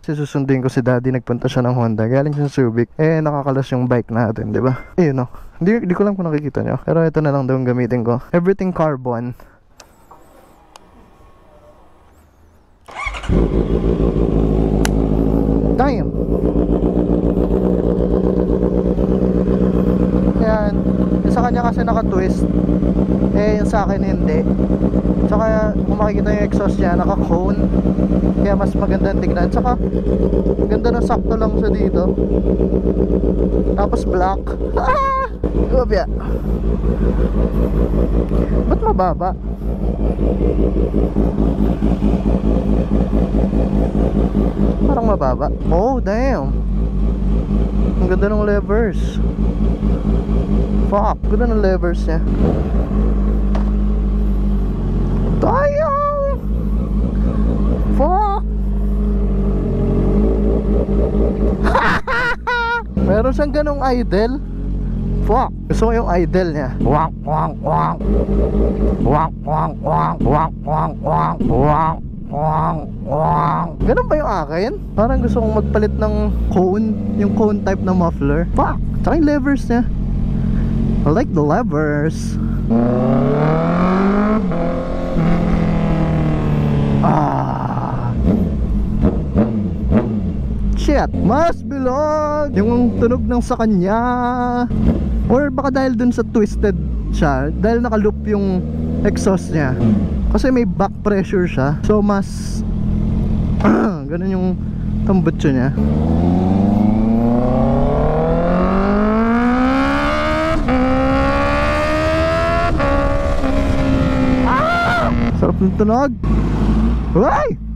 kasi susundin ko si daddy. Nagpunta siya ng Honda, galing siya sa Subic. Eh nakakalas yung bike natin, di ba? Ayun no, hindi ko lang kung nakikita nyo, pero ito na lang daw yung gamitin ko. Everything carbon. Damn. Yan, yung sa kanya kasi naka-twist, eh yung sa akin hindi. Tsaka kung makikita yung exhaust niya, naka-cone, kaya mas maganda tignan. Tsaka ganda na, sakto lang siya dito. Tapos black. Grabe. Ba't mababa? Parang mababa. Oh damn, ang ganda ng levers. Fuck, ganda ng levers niya. Damn. Fuck. Meron siyang ganong idle. Fuck, gusto ko yung idle niya. Wang wang wang. Wang wang wang. Wang wang wang. Wang wang wang. Ganun ba yung akin? Parang gusto kong magpalit ng cone, yung cone type na muffler. Fuck, tsaka yung levers niya, I like the levers. Shit, mas bilog yung tunog ng sa kanya. Or baka dahil dun sa twisted siya, dahil naka-loop yung exhaust niya, kasi may back pressure siya, so mas ganun yung tambutso niya. Sarap ng tunog. Ay!